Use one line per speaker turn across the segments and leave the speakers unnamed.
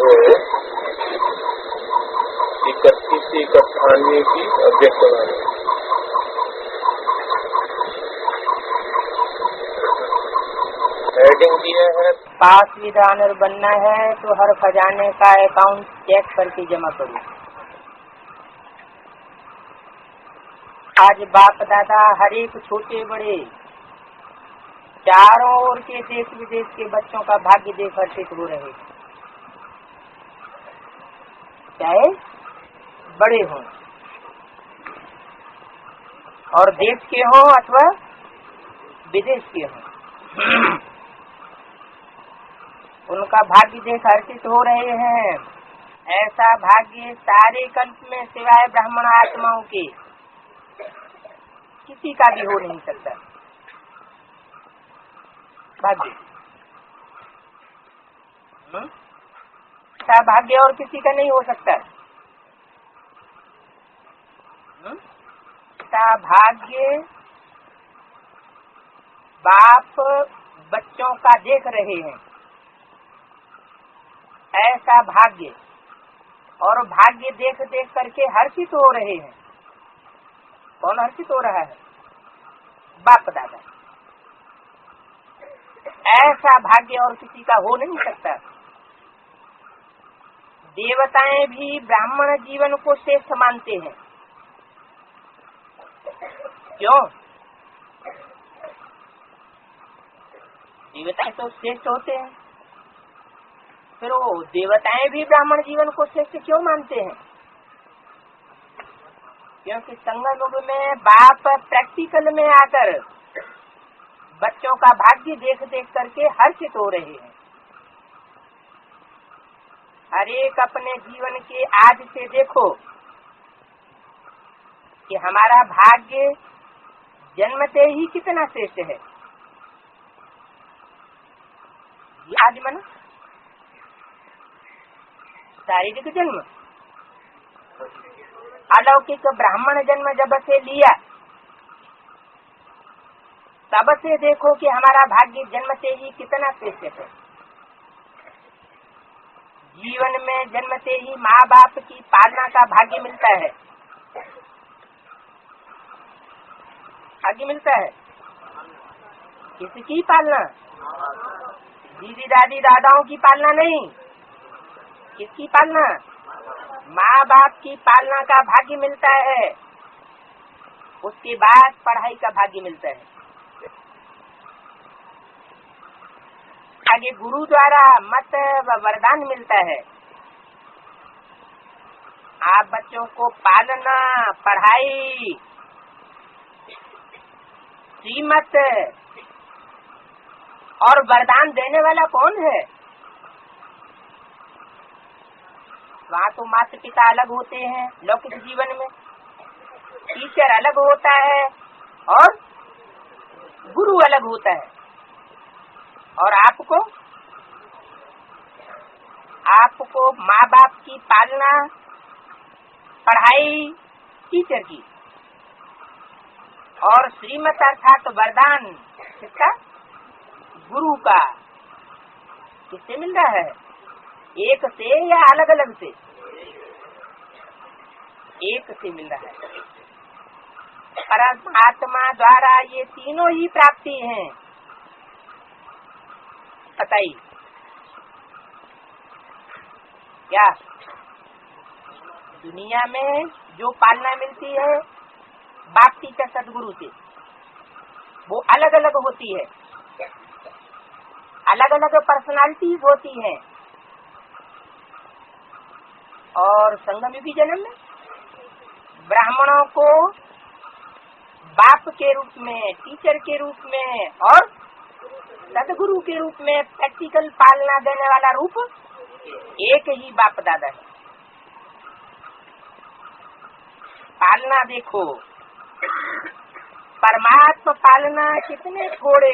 है इकट्ठान्य की अव्यक्त वाणी। हेडिंग दिया है
पास विधान और बनना है तो हर खजाने का अकाउंट चेक करके जमा करो। आज बाप दादा हर एक छोटे बड़े चारों ओर के देश विदेश के बच्चों का भाग्य देख हर्षित हो रहे, चाहे बड़े हों और देश के हों अथवा विदेश के हों, उनका भाग्य देख हर्षित हो रहे हैं। ऐसा भाग्य सारे कल्प में सिवाय ब्राह्मण आत्माओं के किसी का भी हो नहीं सकता। भाग्य ऐसा भाग्य और किसी का नहीं हो सकता। ऐसा भाग्य बाप बच्चों का देख रहे हैं, ऐसा भाग्य और भाग्य देख देख करके हर्षित हो रहे हैं। कौन हर्षित हो रहा है? बाप दादा। ऐसा भाग्य और किसी का हो नहीं सकता। देवताएं भी ब्राह्मण जीवन को श्रेष्ठ मानते हैं। क्यों? देवताएं तो श्रेष्ठ होते हैं, फिर वो देवताएं भी ब्राह्मण जीवन को श्रेष्ठ क्यों मानते हैं? क्योंकि संगम युग में बाप प्रैक्टिकल में आकर बच्चों का भाग्य देख देख करके हर्षित हो रहे हैं। हर एक अपने जीवन के आज से देखो कि हमारा भाग्य जन्मते ही कितना श्रेष्ठ है। आज मन शारीरिक जन्म, अलौकिक ब्राह्मण जन्म जब से लिया तब से देखो कि हमारा भाग्य जन्म से ही कितना श्रेष्ठ है। जीवन में जन्मते ही माँ बाप की पालना का भाग्य मिलता है। भाग्य मिलता है किसकी पालना? दीदी दादी दादाओं की पालना नहीं। किसकी पालना? माँ बाप की पालना का भाग्य मिलता है। उसके बाद पढ़ाई का भाग्य मिलता है। आगे गुरु द्वारा मत व वरदान मिलता है। आप बच्चों को पालना, पढ़ाई, श्रीमत और वरदान देने वाला कौन है? वहाँ तो माता पिता अलग होते हैं लौकिक जीवन में, टीचर अलग होता है और गुरु अलग होता है। और आपको माँ बाप की पालना, पढ़ाई टीचर की, और श्रीमत अर्थात वरदान किसका? गुरु का। किससे मिल रहा है? एक से या अलग अलग से? एक से मिल रहा है। परमात्मा द्वारा ये तीनों ही प्राप्ति हैं। बताइए क्या दुनिया में जो पालना मिलती है बाप टीचर सदगुरु से, वो अलग अलग होती है, अलग अलग पर्सनालिटीज होती हैं। और संगमयुगी जन्म में ब्राह्मणों को बाप के रूप में, टीचर के रूप में और सदगुरु के रूप में प्रैक्टिकल पालना देने वाला रूप एक ही बाप दादा है। पालना देखो, परमात्मा पालना कितने थोड़े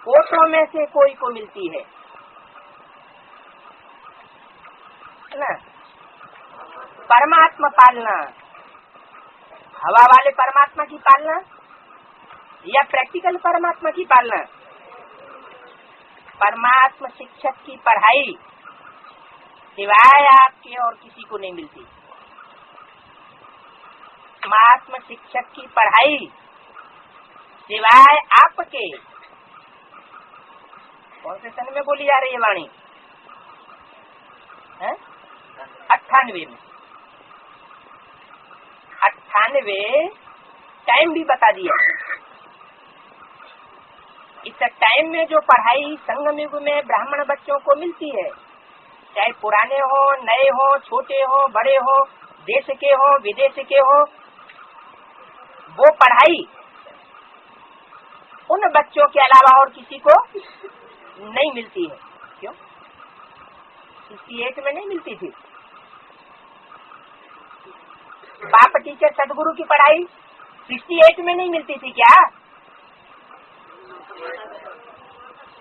कोटों में से कोई को मिलती है ना। परमात्मा पालना, हवा वाले परमात्मा की पालना या प्रैक्टिकल परमात्मा की पालना? परमात्मा शिक्षक की पढ़ाई सिवाय आपके और किसी को नहीं मिलती। परमात्मा शिक्षक की पढ़ाई सिवाय आपके, कौन से सन में बोली जा रही है वाणी? 98 में। 98 टाइम भी बता दिया। इस टाइम में जो पढ़ाई संगम युग में ब्राह्मण बच्चों को मिलती है, चाहे पुराने हो, नए हो, छोटे हो, बड़े हो, देश के हो, विदेश के हो, वो पढ़ाई उन बच्चों के अलावा और किसी को नहीं मिलती है। क्यों? 68 में नहीं मिलती थी। बाप टीचर सदगुरु की पढ़ाई 68 में नहीं मिलती थी क्या?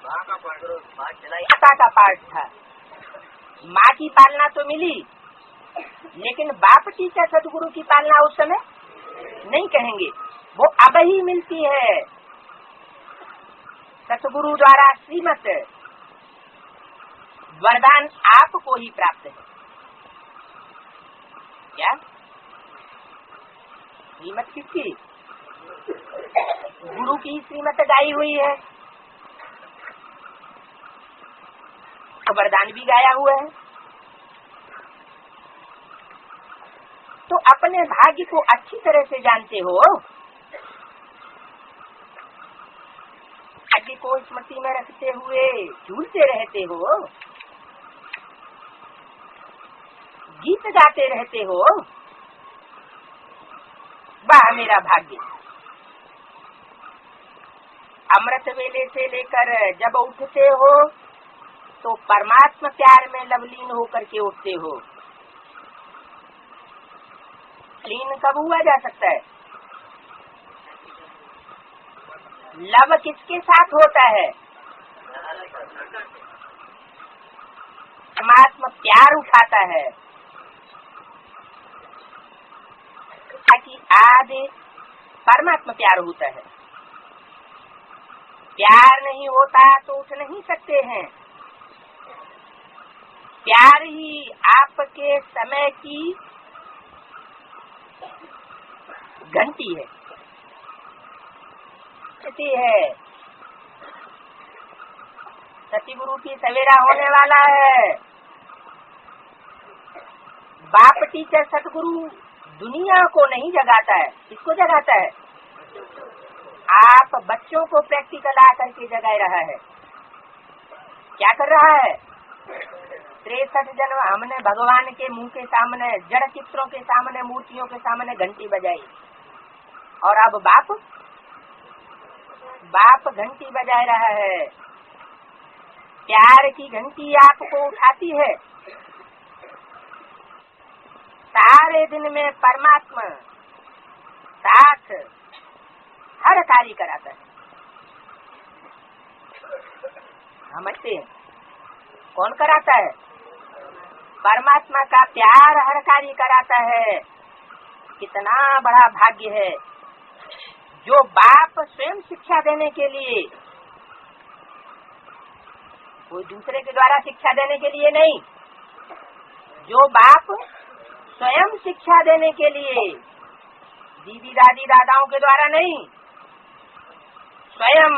माता का पाठ था। माँ की पालना तो मिली, लेकिन बाप टीचर सदगुरु की पालना उस समय नहीं कहेंगे, वो अब ही मिलती है। सतगुरु द्वारा श्रीमत वरदान आपको ही प्राप्त है। क्या श्रीमत किसकी? गुरु की श्रीमत गाई हुई है, वरदान भी गाया हुआ है। तो अपने भाग्य को अच्छी तरह से जानते हो, भाग्य को स्मृति में रखते हुए झूलते रहते हो, गीत गाते रहते हो, वाह मेरा भाग्य। अमृत वेले से लेकर जब उठते हो तो परमात्मा प्यार में लवलीन होकर के उठते हो। लीन कब हुआ जा सकता है? लव किसके साथ होता है? परमात्मा प्यार उठाता है, ताकि आदि परमात्मा प्यार होता है। प्यार नहीं होता तो उठ नहीं सकते हैं। प्यार ही आपके समय की घंटी है, सतगुरु की सवेरा होने वाला है। बाप टीचर सतगुरु दुनिया को नहीं जगाता है, किसको जगाता है? आप बच्चों को प्रैक्टिकल आकर के जगा रहा है। क्या कर रहा है? 63 जन्म हमने भगवान के मुंह के सामने, जड़ चित्रों के सामने, मूर्तियों के सामने घंटी बजाई, और अब बाप घंटी बजा रहा है। प्यार की घंटी आपको उठाती है। सारे दिन में परमात्मा साथ हर कार्य कराता है। समझते हैं? कौन कराता है? परमात्मा का प्यार हर कार्य कराता है। कितना बड़ा भाग्य है जो बाप स्वयं शिक्षा देने के लिए, कोई दूसरे के द्वारा शिक्षा देने के लिए नहीं, जो बाप स्वयं शिक्षा देने के लिए, दीदी दादी दादाओं के द्वारा नहीं, स्वयं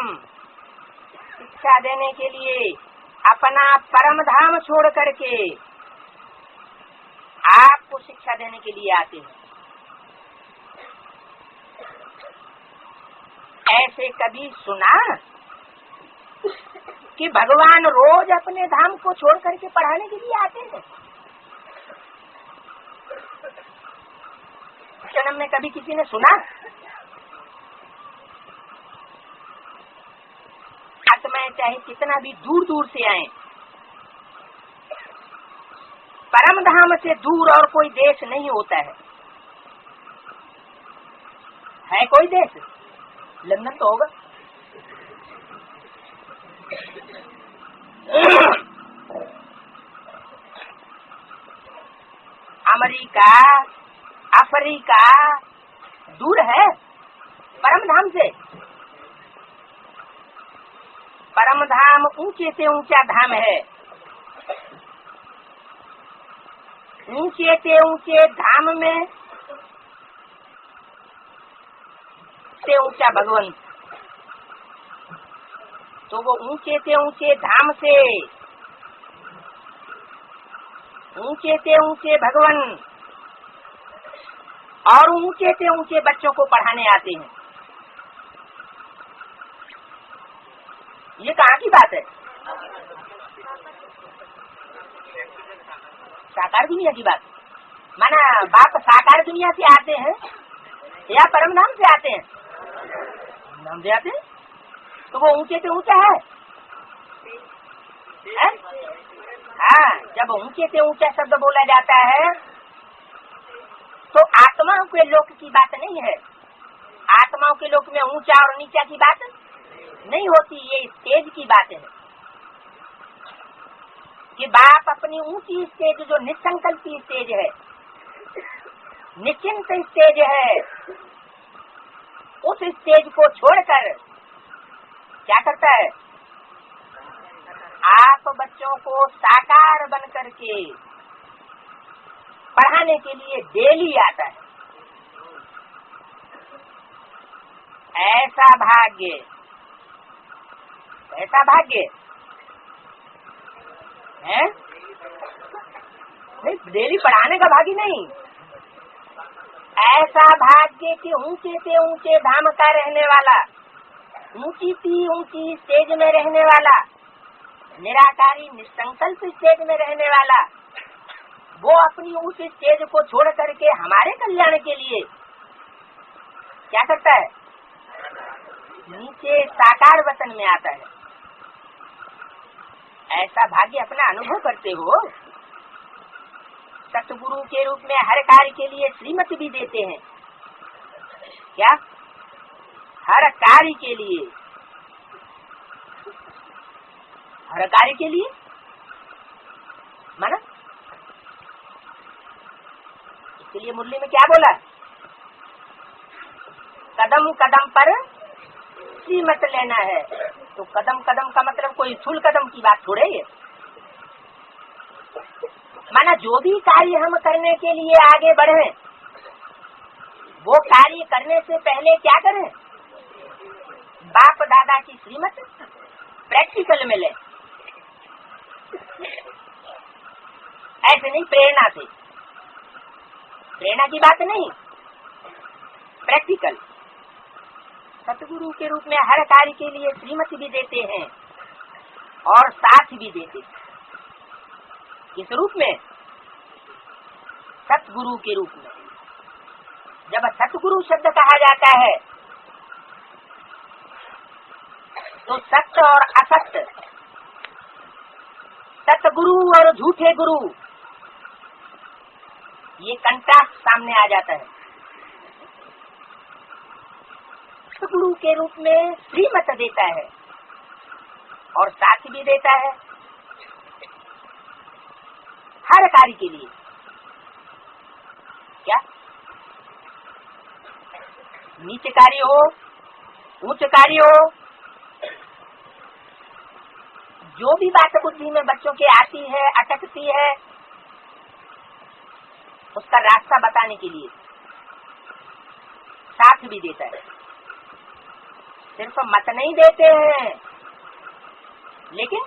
शिक्षा देने के लिए अपना परम धाम छोड़ करके आपको शिक्षा देने के लिए आते हैं। ऐसे कभी सुना कि भगवान रोज अपने धाम को छोड़ करके पढ़ाने के लिए आते हैं? जन्म में कभी किसी ने सुना? आत्माएं चाहे कितना भी दूर दूर से आए, परम धाम से दूर और कोई देश नहीं होता है कोई देश? लंदन तो होगा। अमेरिका, अफ्रीका दूर है परम धाम से। परम धाम ऊंचे से ऊंचा धाम है। ऊंचे से ऊंचे धाम में से ऊंचा भगवान, तो वो ऊंचे से ऊंचे धाम से ऊंचे भगवान और ऊंचे से ऊंचे बच्चों को पढ़ाने आते हैं। ये कहाँ की बात है? साकार दुनिया की बात। माना बाप साकार दुनिया से आते हैं या परम धाम से आते हैं? नाम से आते हैं, तो वो ऊंचे से ऊंचा है? हाँ, जब ऊंचे से ऊंचा शब्द बोला जाता है तो आत्माओं के लोक की बात नहीं है। आत्माओं के लोक में ऊंचा और नीचा की बात नहीं होती, ये स्टेज की बात है कि बाप अपनी ऊंची स्टेज, जो निसंकल्पी स्टेज है, निश्चिंत स्टेज है, उस स्टेज को छोड़कर क्या करता है? आप बच्चों को साकार बन करके पढ़ाने के लिए डेली आता है। ऐसा भाग्य है नहीं, डेली पढ़ाने का भाग्य नहीं, ऐसा भाग्य कि ऊंचे से ऊंचे धाम का रहने वाला, ऊंची सी ऊंची स्टेज में रहने वाला, निराकारी निसंकल्प स्टेज में रहने वाला, वो अपनी उस स्टेज को छोड़ करके हमारे कल्याण के लिए क्या करता है? नीचे साकार वतन में आता है। ऐसा भाग्य अपना अनुभव करते हो। सतगुरु के रूप में हर कार्य के लिए श्रीमत भी देते हैं। क्या? हर कार्य के लिए, हर कार्य के लिए माना, इसलिए मुरली में क्या बोला? कदम कदम पर श्रीमत लेना है। तो कदम कदम का मतलब कोई स्थूल कदम की बात थोड़े है। माना जो भी कार्य हम करने के लिए आगे बढ़े, वो कार्य करने से पहले क्या करें? बाप दादा की श्रीमत प्रैक्टिकल में ले। ऐसे नहीं, प्रेरणा से, प्रेरणा की बात नहीं, प्रैक्टिकल। सतगुरु के रूप में हर कार्य के लिए श्रीमत भी देते हैं और साथ भी देते हैं। किस रूप में? सतगुरु के रूप में। जब सतगुरु शब्द कहा जाता है तो सत्य और असत्य, सतगुरु और झूठे गुरु, ये कंट्रास्ट सामने आ जाता है। सतगुरु के रूप में श्रीमत देता है और साथ भी देता है हर कार्य के लिए। क्या? नीच कार्य हो, उच्च कार्य हो, जो भी बात बुद्धि में बच्चों के आती है, अटकती है, उसका रास्ता बताने के लिए साथ भी देता है। सिर्फ मत नहीं देते हैं, लेकिन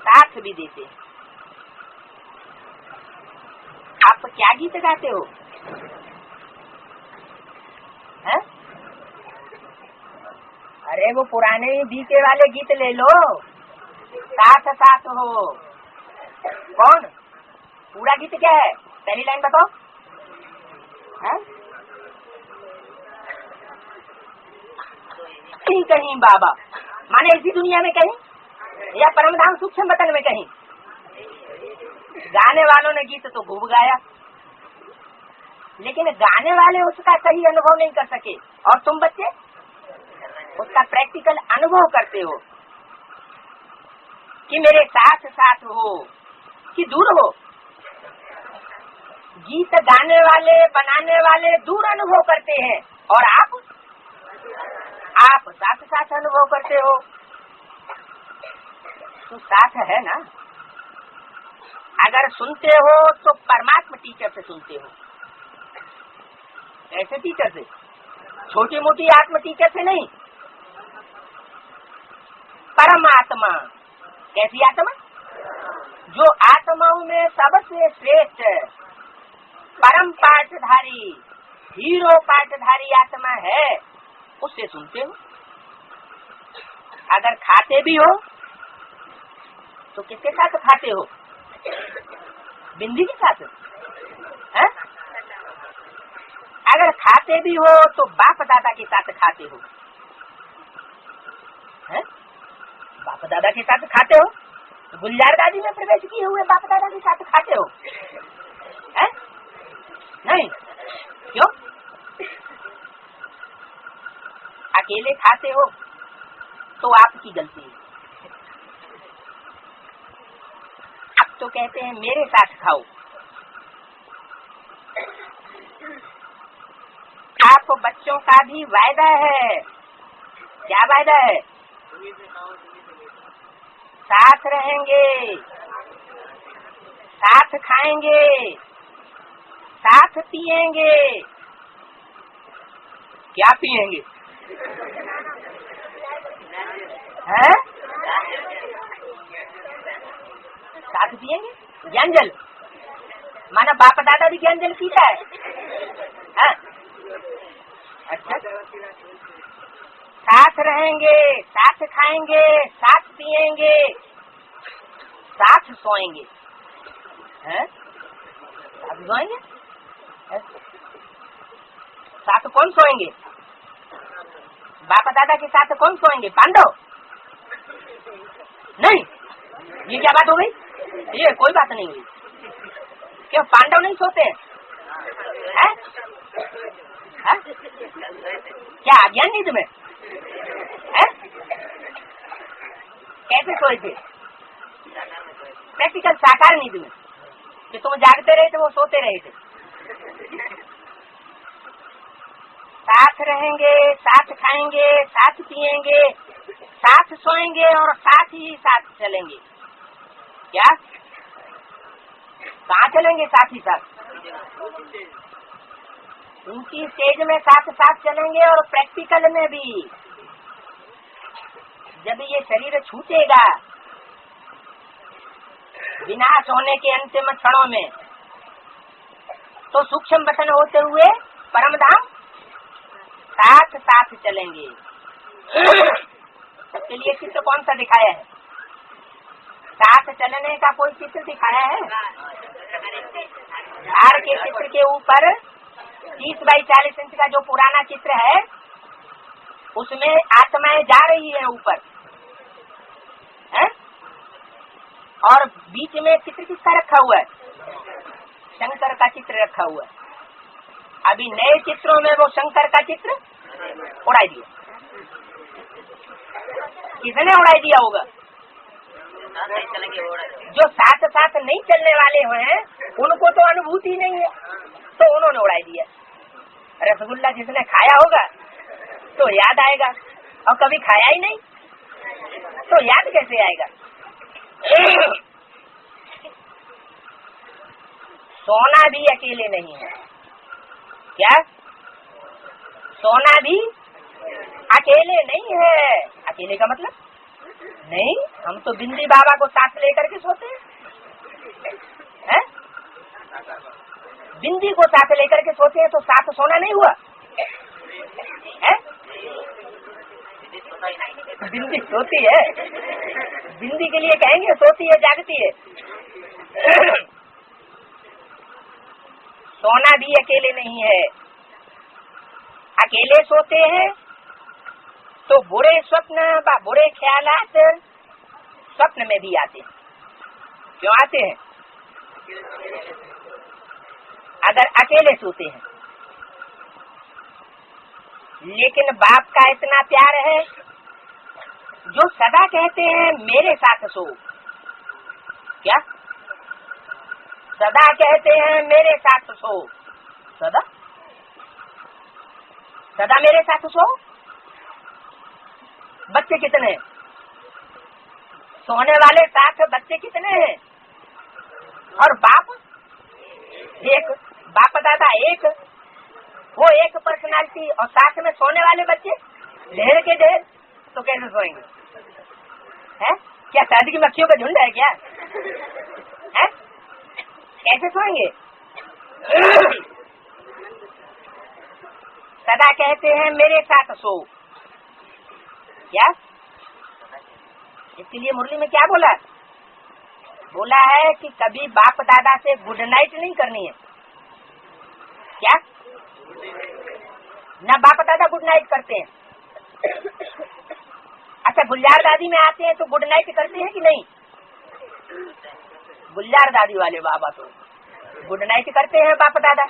साथ भी देते हैं। आप क्या गीत गाते हो? है? अरे वो पुराने बीके वाले गीत ले लो, साथ साथ हो। कौन? पूरा गीत क्या है? पहली लाइन बताओ। है? कहीं बाबा, माने इसी दुनिया में कहीं या परमधाम सूक्ष्म वतन में कहीं। गाने वालों ने गीत तो खूब गाया, लेकिन गाने वाले उसका सही अनुभव नहीं कर सके, और तुम बच्चे उसका प्रैक्टिकल अनुभव करते हो कि मेरे साथ साथ हो कि दूर हो। गीत गाने वाले, बनाने वाले दूर अनुभव करते हैं और आप साथ साथ अनुभव करते हो। तो साथ है ना, अगर सुनते हो तो परमात्मा टीचर से सुनते हो। ऐसे टीचर से, छोटी मोटी आत्म टीचर से नहीं। परमात्मा, कैसी आत्मा? जो आत्माओं में सबसे श्रेष्ठ परम पाठधारी, हीरो पाठधारी आत्मा है, उससे सुनते हो। अगर खाते भी हो तो किसके साथ खाते हो? बिंदी के साथ है? अगर खाते भी हो तो बाप दादा के साथ खाते हो, है? बाप दादा के साथ खाते हो। गुलजार दादी में प्रवेश किए हुए बाप दादा के साथ खाते हो, है? नहीं, क्यों? अकेले खाते हो तो आपकी गलती है। अब तो कहते हैं मेरे साथ खाओ। आप बच्चों का भी वायदा है। क्या वायदा है? साथ रहेंगे, साथ खाएंगे, साथ पिएंगे। क्या पिएंगे? हैं? साथ पिएंगे? ज्ञानजल? माना बाप दादा भी ज्ञानजल पीता है? हाँ? अच्छा, साथ रहेंगे, साथ खाएंगे, साथ पिएंगे, साथ सोएंगे, हैं? साथ सोएंगे? साथ कौन सोएंगे? बाप दादा के साथ कौन सोएंगे? पांडव? नहीं, ये क्या बात हो गई? ये कोई बात नहीं हुई। क्यों पांडव नहीं सोते हैं? क्या अज्ञान नहीं तुम्हें? है? कैसे सोए थे? प्रैक्टिकल साकार नहीं तुम्हें कि तुम जागते रहे थे, वो सोते रहे थे। साथ रहेंगे, साथ खाएंगे, साथ पिएंगे, साथ सोएंगे और साथ ही साथ चलेंगे। क्या? कहाँ चलेंगे साथ ही साथ? उनकी स्टेज में साथ साथ चलेंगे और प्रैक्टिकल में भी। जब ये शरीर छूटेगा विनाश होने के अंतिम क्षणों में, तो सूक्ष्म वतन होते हुए परम धाम साथ साथ चलेंगे। सबके लिए चित्र कौन सा दिखाया है? साथ चलने का कोई चित्र दिखाया है? झाड़ के चित्र के ऊपर 30 बाई 40 इंच का जो पुराना चित्र है, उसमें आत्माएं जा रही है ऊपर, है? और बीच में चित्र किसका रखा हुआ है? शंकर का चित्र रखा हुआ है। अभी नए चित्रों में वो शंकर का चित्र उड़ाई दिया। किसने उड़ाई दिया होगा? जो साथ साथ नहीं चलने वाले हैं उनको तो अनुभूति नहीं है, तो उन्होंने उड़ाई दिया। रसगुल्ला जिसने खाया होगा तो याद आएगा, और कभी खाया ही नहीं तो याद कैसे आएगा? सोना भी अकेले नहीं है। क्या? सोना भी अकेले नहीं है। अकेले का मतलब नहीं, हम तो बिंदी बाबा को साथ लेकर के सोते हैं। बिंदी को साथ लेकर के सोते हैं तो साथ सोना नहीं हुआ है? बिंदी सोती है, बिंदी के लिए कहेंगे सोती है जागती है। सोना भी अकेले नहीं है। अकेले सोते हैं तो बुरे स्वप्न व बुरे ख्यालात स्वप्न में भी आते हैं। क्यों आते हैं? अगर अकेले सोते हैं। लेकिन बाप का इतना प्यार है जो सदा कहते हैं मेरे साथ सो। क्या? सदा कहते हैं मेरे साथ सो। सदा सदा मेरे साथ सो। बच्चे कितने हैं? सोने वाले साथ बच्चे कितने हैं? और बाप एक, बाप दादा एक, वो एक पर्सनालिटी, और साथ में सोने वाले बच्चे ढेर के ढेर, तो कैसे सोएंगे? है क्या शादी की मक्खियों का झुंड है क्या? है कैसे सोएंगे? सदा कहते हैं मेरे साथ सो, क्या? इसके लिए मुरली में क्या बोला? बोला है कि कभी बाप दादा से गुड नाइट नहीं करनी है, क्या? ना बाप दादा गुड नाइट करते हैं। अच्छा, गुलजार दादी में आते हैं तो गुड नाइट करते हैं कि नहीं? गुलजार दादी वाले बाबा तो गुड नाइट करते हैं बाप दादा,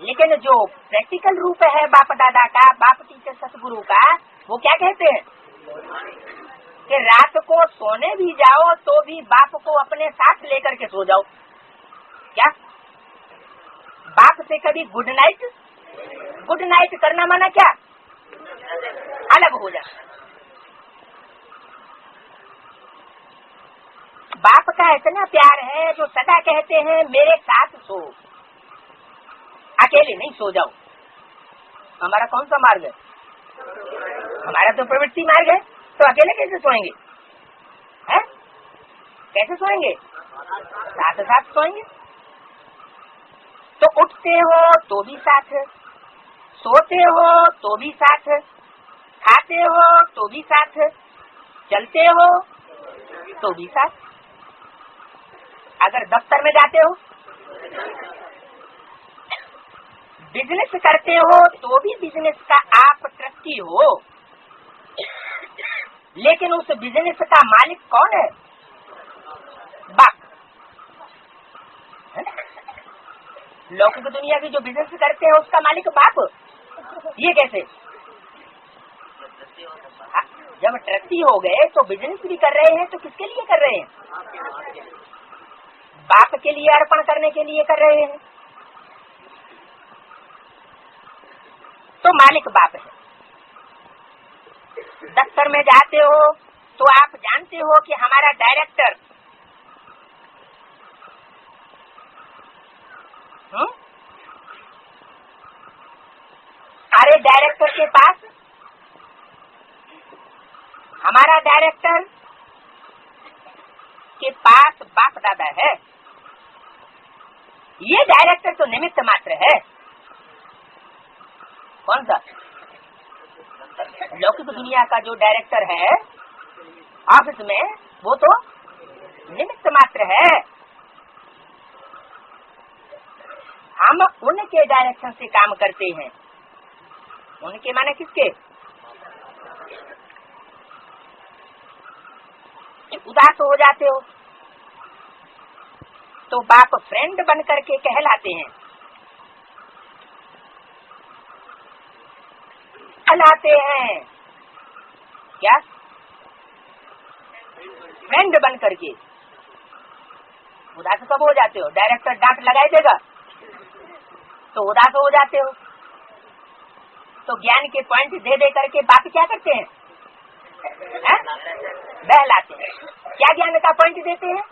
लेकिन जो प्रैक्टिकल रूप है बाप दादा का, बाप टीचर सतगुरु का, वो क्या कहते हैं कि रात को सोने भी जाओ तो भी बाप को अपने साथ लेकर के सो जाओ, क्या? बाप से कभी गुड नाइट करना माना क्या? अलग हो जाए। बाप का इतना प्यार है जो सदा कहते हैं मेरे साथ सो, अकेले नहीं सो जाओ। हमारा कौन सा मार्ग है? हमारा तो प्रवृत्ति मार्ग है, तो अकेले कैसे सोएंगे? हैं? कैसे सोएंगे? साथ साथ सोएंगे। तो उठते हो तो भी साथ, सोते हो तो भी साथ, खाते हो तो भी साथ, चलते हो तो भी साथ। अगर दफ्तर में जाते हो, बिजनेस करते हो तो भी बिजनेस का आप ट्रस्टी हो, लेकिन उस बिजनेस का मालिक कौन है? बाप। लौकिक दुनिया की जो बिजनेस करते हैं उसका मालिक बाप, ये कैसे? जब ट्रस्टी हो गए तो बिजनेस भी कर रहे हैं, तो किसके लिए कर रहे हैं? बाप के लिए अर्पण करने के लिए कर रहे हैं, तो मालिक बाप है। दफ्तर में जाते हो तो आप जानते हो कि हमारा डायरेक्टर अरे डायरेक्टर के पास, हमारा डायरेक्टर के पास बाप दादा है, ये डायरेक्टर तो निमित्त मात्र है। कौन सा? लौकिक दुनिया का जो डायरेक्टर है ऑफिस में, वो तो निमित्त मात्र है। हम उनके डायरेक्शन से काम करते हैं। उनके माने किसके? उदास हो जाते हो तो बाप फ्रेंड बन करके कहलाते हैं, कहलाते हैं क्या? फ्रेंड बन करके। उदास कब हो जाते हो? डायरेक्टर डांट लगाई देगा तो उदास हो जाते हो। तो ज्ञान के पॉइंट दे दे करके बाप क्या करते हैं? बहलाते हैं। क्या ज्ञान का पॉइंट देते हैं?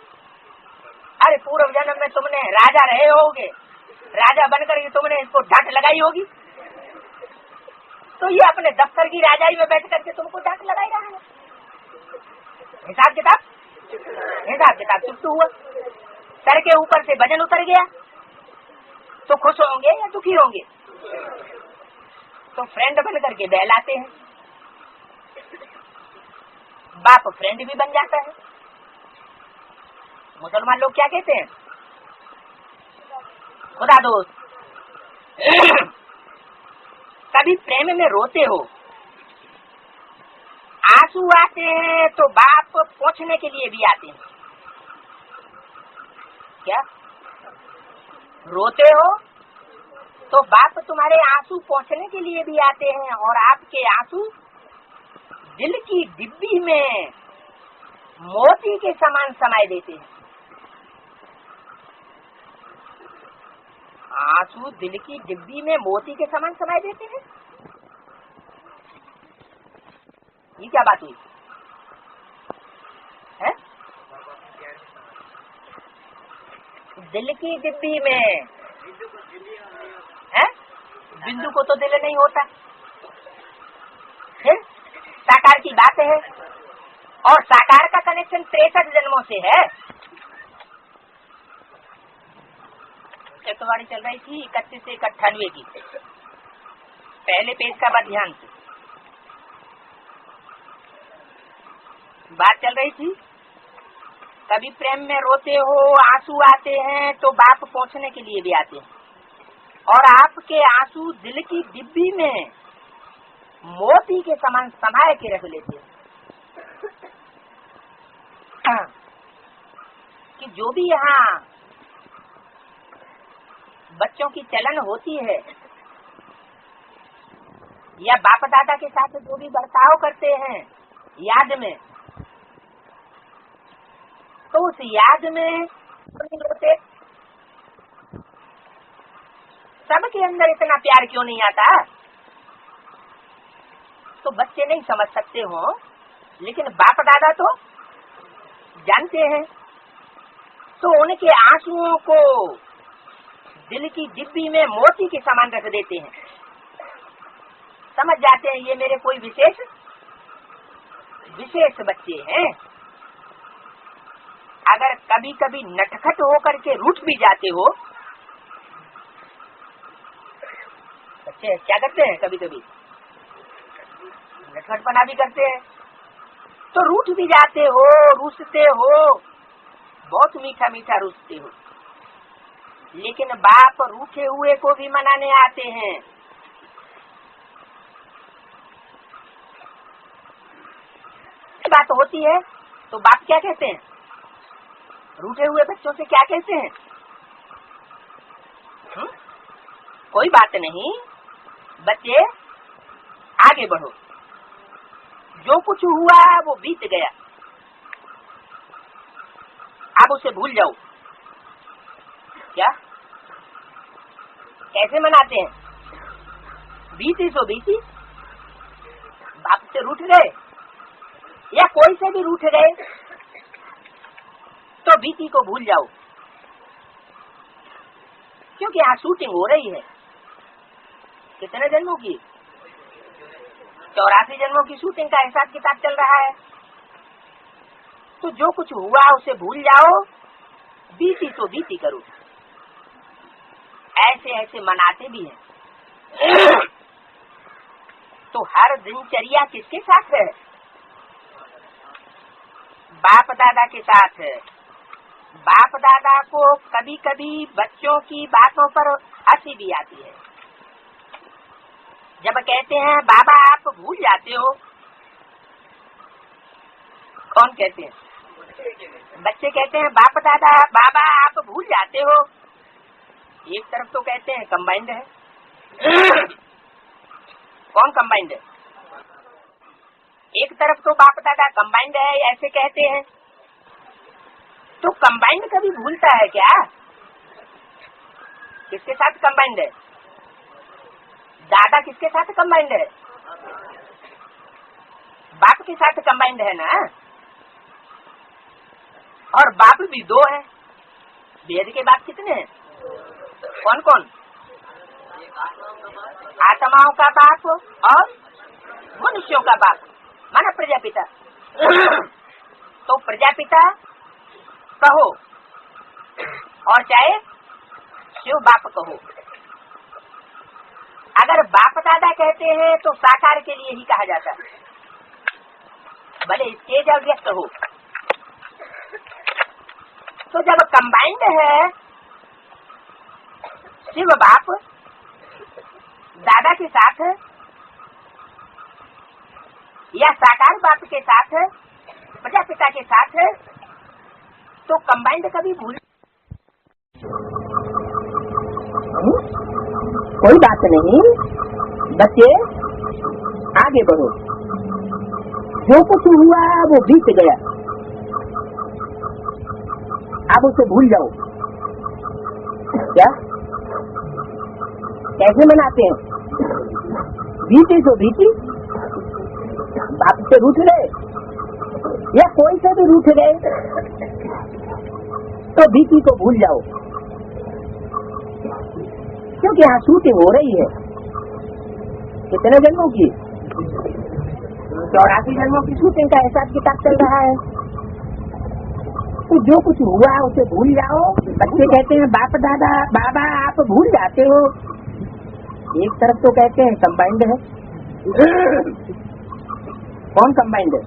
अरे पूर्व जन्म में तुमने राजा रहे होगे, राजा बनकर के तुमने इसको डांट लगाई होगी, तो ये अपने दफ्तर की राजाई में बैठ करके तुमको डांट लगाई रहा है। हिसाब किताब चुप हुआ, सर के ऊपर से वजन उतर गया, तो खुश होंगे या दुखी होंगे? तो फ्रेंड बन करके बहलाते हैं। बाप फ्रेंड भी बन जाता है। मुसलमान लोग क्या कहते हैं? खुदा दोस्त। कभी प्रेम में रोते हो, आंसू आते हैं तो बाप पोंछने के लिए भी आते हैं, क्या? रोते हो तो बाप तुम्हारे आंसू पोंछने के लिए भी आते हैं, और आपके आंसू दिल की डिब्बी में मोती के समान समाये देते हैं। आंसू दिल की डिब्बी में मोती के समान समाये देते हैं। ये क्या बात हुई है? दिल की डिब्बी में है, बिंदु को तो दिल नहीं होता। फिर साकार की बात है, और साकार का कनेक्शन 63 जन्मों से है। चतुर्वाणी चल रही थी 31 से 98 की, पहले पेज का बात ध्यान से बात चल रही थी। कभी प्रेम में रोते हो, आंसू आते हैं तो बाप पहुंचने के लिए भी आते हैं, और आपके आंसू दिल की डिब्बी में मोती के समान समाये के रख लेते हैं। कि जो भी यहाँ बच्चों की चलन होती है या बाप दादा के साथ जो भी बर्ताव करते हैं याद में, तो उस याद में होते सबके अंदर इतना प्यार क्यों नहीं आता? तो बच्चे नहीं समझ सकते हो, लेकिन बाप दादा तो जानते हैं। तो उनके आंसुओं को दिल की डिब्बी में मोती के समान रख देते हैं। समझ जाते हैं ये मेरे कोई विशेष बच्चे हैं। अगर कभी कभी नटखट होकर के रूठ भी जाते हो, बच्चे क्या करते हैं, कभी कभी नटखटपना भी करते हैं, तो रूठ भी जाते हो, रूसते हो, बहुत मीठा मीठा रूसते हो, लेकिन बाप रूठे हुए को भी मनाने आते हैं। बात होती है तो बाप क्या कहते हैं, रूठे हुए बच्चों से क्या कहते हैं? कोई बात नहीं बच्चे, आगे बढ़ो, जो कुछ हुआ वो बीत गया, अब उसे भूल जाओ। क्या कैसे मनाते हैं? बीती सो बीती, बाप से रूठ गए या कोई से भी रूठ गए तो बीती को भूल जाओ, क्योंकि यहाँ शूटिंग हो रही है। कितने जन्मों की? 84 जन्मों की शूटिंग का हिसाब किताब चल रहा है। तो जो कुछ हुआ उसे भूल जाओ, बीती तो बीती करो। ऐसे ऐसे मनाते भी हैं। तो हर दिनचर्या किसके साथ है? बाप दादा के साथ है। बाप दादा को कभी कभी बच्चों की बातों पर हंसी भी आती है। जब कहते हैं बाबा आप भूल जाते हो, कौन कहते हैं? बच्चे कहते हैं बाप दादा बाबा आप भूल जाते हो। एक तरफ तो कहते हैं कंबाइंड है। कौन कंबाइंड है? एक तरफ तो बाप दादा कंबाइंड है ऐसे कहते हैं, तो कंबाइंड कभी भूलता है क्या? किसके साथ कंबाइंड है? दादा किसके साथ कंबाइंड है? बाप के साथ कंबाइंड है ना। और बाप भी दो है। वेद के बाप कितने हैं? कौन कौन? आत्माओं का बाप और मनुष्यों का बाप, माना प्रजापिता। तो प्रजापिता कहो और चाहे शिव बाप कहो, अगर बाप दादा कहते हैं तो साकार के लिए ही कहा जाता है, भले स्टेज और व्यक्त हो। तो जब कंबाइंड है शिव बाप दादा के साथ या साकार बाप के साथ प्रजापिता के साथ, तो कंबाइंड कभी भूल कोई बात नहीं बच्चे, आगे बढ़ो, जो कुछ हुआ वो बीत गया, अब उसे भूल जाओ। क्या कैसे मनाते हैं? बीती तो बीती, बाप से रूठ गए या कोई से भी रूठ गए तो बीती को भूल जाओ। बच्चों की यहाँ शूटिंग हो रही है। कितने जन्मों की? 84 जन्मों की शूटिंग का हिसाब किताब चल रहा है। तो जो कुछ हुआ उसे भूल जाओ। बच्चे कहते हैं बाप दादा बाबा आप भूल जाते हो। एक तरफ तो कहते हैं कंबाइंड है। कौन कंबाइंड है?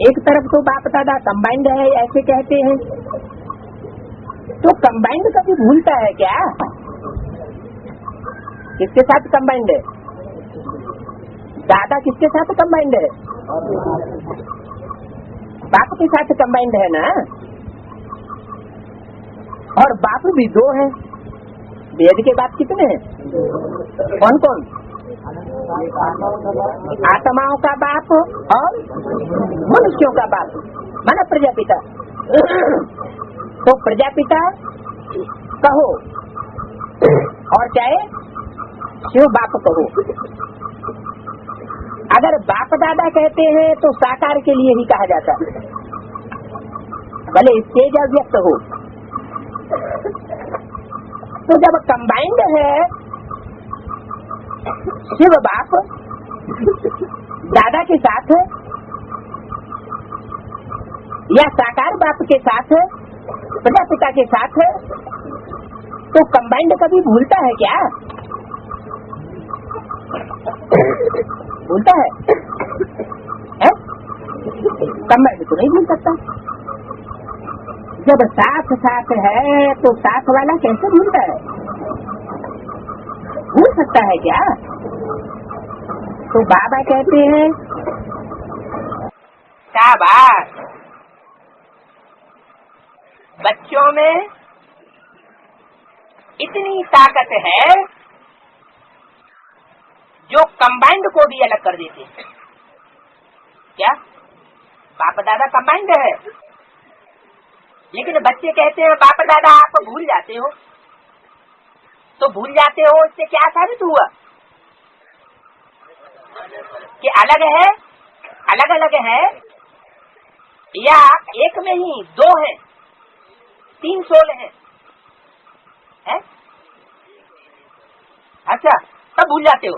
एक तरफ तो बाप दादा कंबाइंड है ऐसे कहते हैं। तो कंबाइंड कभी भूलता है क्या? किसके साथ कंबाइंड है? दादा किसके साथ कंबाइंड है? बाप के साथ कंबाइंड है ना। और बाप भी दो है। वेद के बाप कितने हैं? कौन कौन? आत्माओं का बाप और मनुष्यों का बाप माना प्रजापिता। तो प्रजापिता कहो और चाहे शिव बाप कहो। अगर बाप दादा कहते हैं तो साकार के लिए ही कहा जाता है, भले स्टेज अव्यक्त हो। तो जब कंबाइंड है शिव बाप दादा के साथ या साकार बाप के साथ प्रजापिता के साथ, तो कंबाइंड कभी भूलता है क्या? भूलता है? कंबाइंड तो नहीं भूल सकता। जब साथ साथ है तो साथ वाला कैसे भूलता है? भूल सकता है क्या? तो बाबा कहते हैं शाबाश, बच्चों में इतनी ताकत है जो कंबाइंड को भी अलग कर देते हैं। क्या बाप दादा कंबाइंड है, लेकिन बच्चे कहते हैं बाप दादा आप भूल जाते हो। तो भूल जाते हो इससे क्या साबित हुआ कि अलग है, अलग अलग है, या एक में ही दो है, तीन सोल है? अच्छा, तब भूल जाते हो।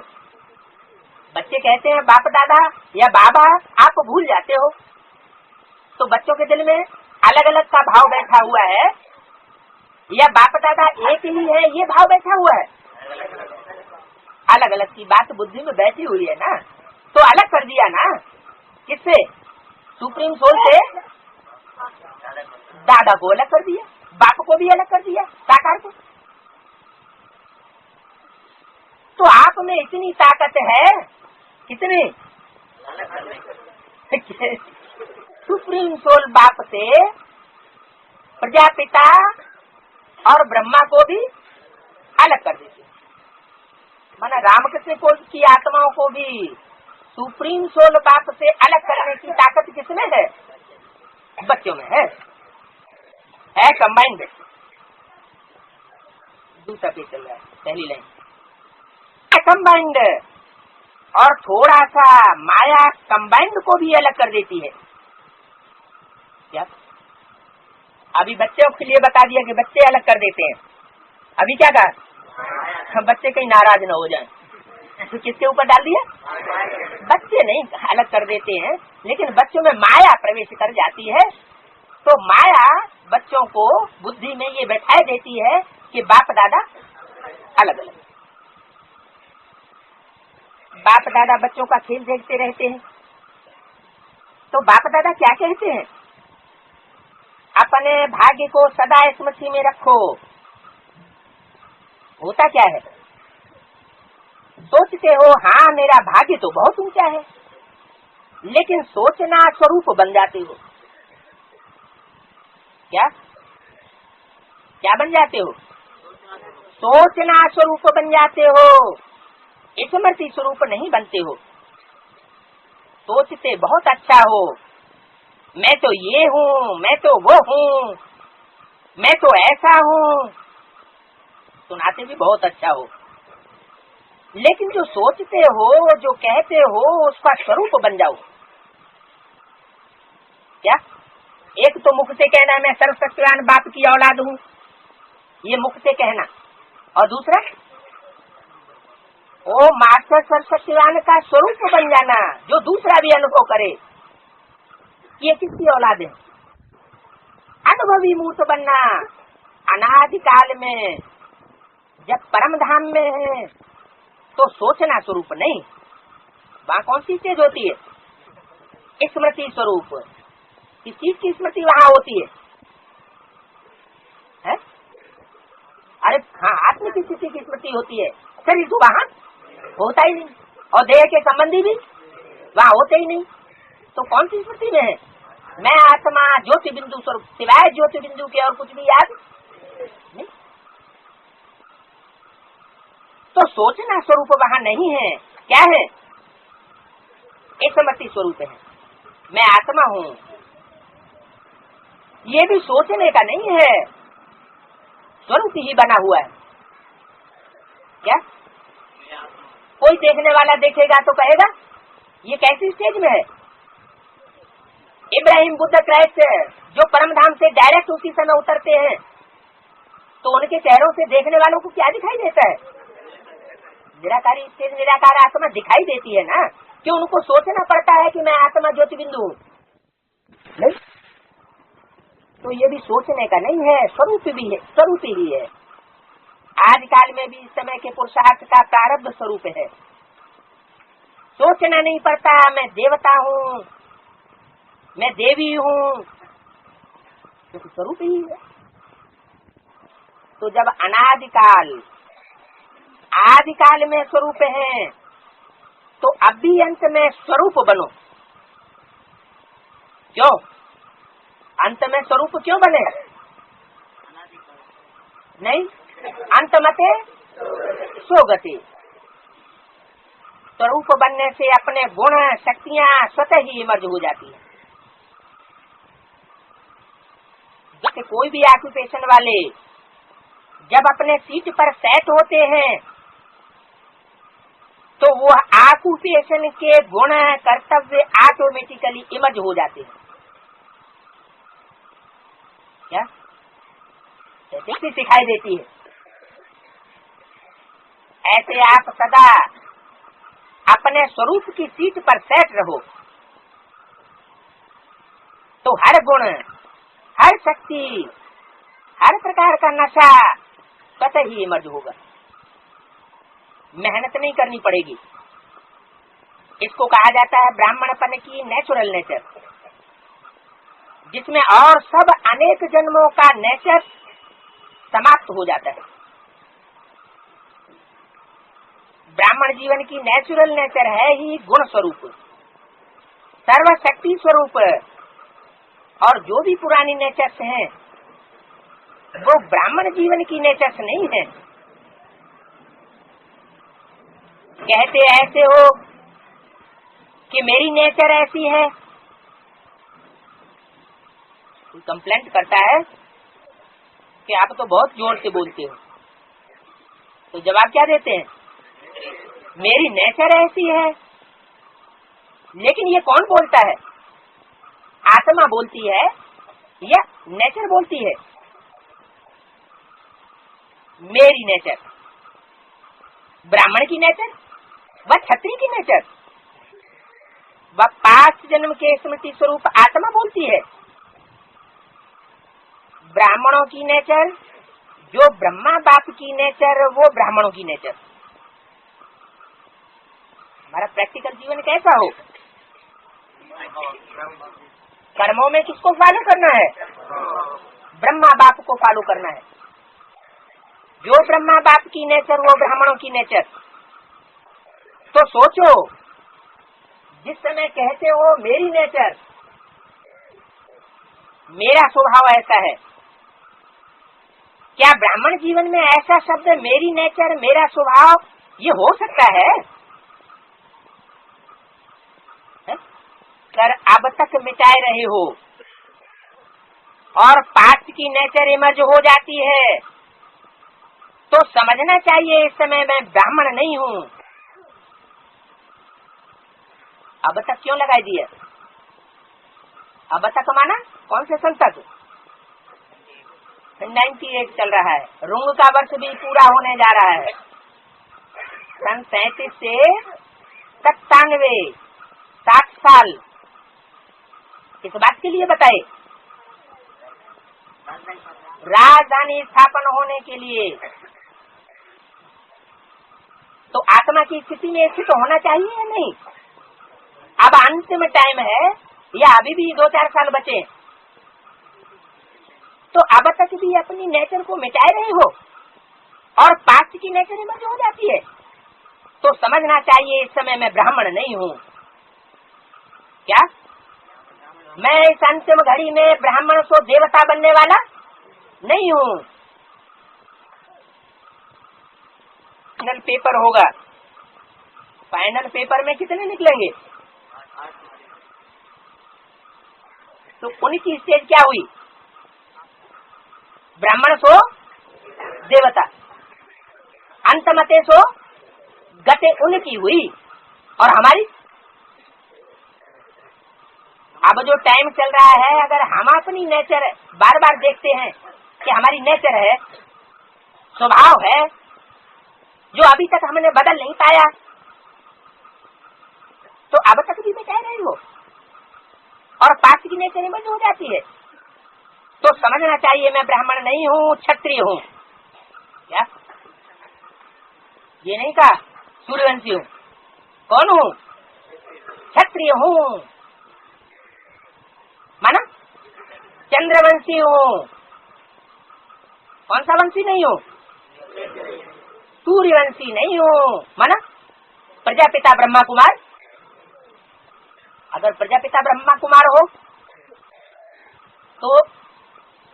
बच्चे कहते हैं बाप दादा या बाबा आप भूल जाते हो। तो बच्चों के दिल में अलग अलग का भाव बैठा हुआ है या बाप दादा एक ही है ये भाव बैठा हुआ है? अलग अलग की बात बुद्धि में बैठी हुई है ना, तो अलग कर दिया ना। किससे? सुप्रीम सोल से दादा को अलग कर दिया, बाप को भी अलग कर दिया, साकार को। तो आप में इतनी ताकत है, कितनी? सुप्रीम सोल बाप से प्रजापिता और ब्रह्मा को भी अलग कर देती है। माना रामकृष्ण को की आत्माओं को भी सुप्रीम सोल बाप से अलग करने की ताकत किसमें है? बच्चों में है कंबाइंड। दूसरा पेज चल रहा है, पहली लाइन कंबाइंड। और थोड़ा सा माया कंबाइंड को भी अलग कर देती है। क्या? अभी बच्चों के लिए बता दिया कि बच्चे अलग कर देते हैं। अभी क्या कहा? बच्चे कहीं नाराज न हो जाएं, तो किसके ऊपर डाल दिया? बच्चे नहीं अलग कर देते हैं, लेकिन बच्चों में माया प्रवेश कर जाती है। तो माया बच्चों को बुद्धि में ये बैठाए देती है कि बाप दादा अलग अलग। बाप दादा बच्चों का खेल देखते रहते हैं, तो बाप दादा क्या कहते हैं? अपने भाग्य को सदा स्मृति में रखो। होता क्या है? सोचते हो हाँ मेरा भाग्य तो बहुत ऊंचा है, लेकिन सोचना स्वरूप बन जाते हो। क्या क्या बन जाते हो? सोचना स्वरूप बन जाते हो, स्मृति स्वरूप नहीं बनते हो। सोचते बहुत अच्छा हो, मैं तो ये हूँ, मैं तो वो हूँ, मैं तो ऐसा हूँ, सुनाते भी बहुत अच्छा हो, लेकिन जो सोचते हो, जो कहते हो, उसका स्वरूप बन जाओ। क्या? एक तो मुख से कहना मैं सर्वशक्तिवान बाप की औलाद हूँ, ये मुख से कहना, और दूसरा वो मास्टर सरस्वतीवान का स्वरूप बन जाना, जो दूसरा भी अनुभव करे। ये किसकी औलाद है? अनुभवी मूर्त बनना। अनादिकाल में जब परम धाम में है तो सोचना स्वरूप नहीं, वहाँ कौन सी चीज होती है? स्मृति स्वरूप। किस चीज की स्मृति वहाँ होती है? अरे हाँ, आत्म की स्थिति की स्मृति होती है। शरीर तो वहाँ होता ही नहीं, और देह के संबंधी भी वहाँ होते ही नहीं। तो कौन सी स्मृति में है? मैं आत्मा ज्योति बिंदु स्वरूप, सिवाय ज्योति बिंदु के और कुछ भी याद नहीं। तो सोचना स्वरूप वहाँ नहीं है। क्या है? स्मृति स्वरूप है। मैं आत्मा हूँ, ये भी सोचने का नहीं है, स्वरूप ही बना हुआ है। क्या कोई देखने वाला देखेगा तो कहेगा ये कैसी स्टेज में है? इब्राहिम बुद्ध क्राइस्ट जो परम धाम से डायरेक्ट उसी समय उतरते हैं, तो उनके चेहरों से देखने वालों को क्या दिखाई देता है? निराकारी स्टेज, निराकार आत्मा दिखाई देती है ना, कि उनको सोचना पड़ता है कि मैं आत्मा ज्योति बिंदु हूँ। नहीं, तो ये भी सोचने का नहीं है, स्वरूप भी है, स्वरूप ही है। आजकाल में भी इस समय के पुरुषार्थ का प्रारब्ध स्वरूप है। सोचना नहीं पड़ता मैं देवता हूँ, मैं देवी हूँ, क्योंकि स्वरूप ही है। तो जब अनादिकाल आदिकाल में स्वरूप है, तो अब भी अंत में स्वरूप बनो। क्यों अंत में स्वरूप क्यों बने? नहीं, अंत मते सोगति। स्वरूप बनने से अपने गुण शक्तियां स्वतः ही इमर्ज हो जाती है। जैसे कोई भी ऑक्यूपेशन वाले जब अपने सीट पर सेट होते हैं, तो वो ऑक्यूपेशन के गुण कर्तव्य ऑटोमेटिकली इमर्ज हो जाते हैं। क्या ऐसे सिखाई देती है? ऐसे आप सदा अपने स्वरूप की सीट पर सेट रहो, तो हर गुण, हर शक्ति, हर प्रकार का नशा स्वतः ही इमर्ज होगा। मेहनत नहीं करनी पड़ेगी। इसको कहा जाता है ब्राह्मणपन की नेचुरल नेचर, जिसमें और सब अनेक जन्मों का नेचर समाप्त हो जाता है। ब्राह्मण जीवन की नेचुरल नेचर है ही गुण स्वरूप, सर्वशक्ति स्वरूप, और जो भी पुरानी नेचर्स हैं वो ब्राह्मण जीवन की नेचर्स नहीं है। कहते ऐसे हो कि मेरी नेचर ऐसी है, कोई कंप्लेंट करता है कि आप तो बहुत जोर से बोलते हो, तो जवाब क्या देते हैं? मेरी नेचर ऐसी है। लेकिन ये कौन बोलता है? आत्मा बोलती है या नेचर बोलती है? मेरी नेचर, ब्राह्मण की नेचर, व क्षत्रिय की नेचर, व 5 जन्म के स्मृति स्वरूप आत्मा बोलती है। ब्राह्मणों की नेचर, जो ब्रह्मा बाप की नेचर, वो ब्राह्मणों की नेचर। हमारा प्रैक्टिकल जीवन कैसा हो? कर्मों में किसको फॉलो करना है? ब्रह्मा बाप को फॉलो करना है। जो ब्रह्मा बाप की नेचर, वो ब्राह्मणों की नेचर। तो सोचो, जिस समय कहते हो मेरी नेचर, मेरा स्वभाव ऐसा है, क्या ब्राह्मण जीवन में ऐसा शब्द मेरी नेचर, मेरा स्वभाव, ये हो सकता है? कर अब तक मिटाए रहे हो और पास्ट की नेचर इमर्ज हो जाती है, तो समझना चाहिए इस समय मैं ब्राह्मण नहीं हूँ। अब तक क्यों लगाई दिया? अब तक माना कौन से सन तक? 98 चल रहा है, रुंग का वर्ष भी पूरा होने जा रहा है। सन 37 से 97, 60 साल किस बात के लिए बताए? राजधानी स्थापन होने के लिए। तो आत्मा की स्थिति में स्थित होना चाहिए या नहीं? अब अंतिम टाइम है या अभी भी 2-4 साल बचे, तो अब तक भी अपनी नेचर को मिटाए रहे हो और पास्ट की नेचर इमर्ज हो जाती है, तो समझना चाहिए इस समय मैं ब्राह्मण नहीं हूँ। क्या मैं इस अंतिम घड़ी में ब्राह्मण को देवता बनने वाला नहीं हूँ। फाइनल पेपर होगा, फाइनल पेपर में कितने निकलेंगे? तो उनकी स्टेज क्या हुई? ब्राह्मण सो देवता, अंतमते सो गते उनकी हुई और हमारी। अब जो टाइम चल रहा है, अगर हम अपनी नेचर बार बार देखते हैं कि हमारी नेचर है, स्वभाव है, जो अभी तक हमने बदल नहीं पाया, तो अब तक भी बचाए रहे हो और पास्ट की नेचर इमर्ज हो जाती है, तो समझना चाहिए मैं ब्राह्मण नहीं हूँ, क्षत्रिय हूँ। क्या ये नहीं कहा सूर्यवंशी हूँ? कौन हूँ? क्षत्रिय हूँ। माना चंद्रवंशी हूँ। कौन सा वंशी नहीं हूँ? सूर्यवंशी नहीं हूँ। माना प्रजापिता ब्रह्मा कुमार। अगर प्रजापिता ब्रह्मा कुमार हो तो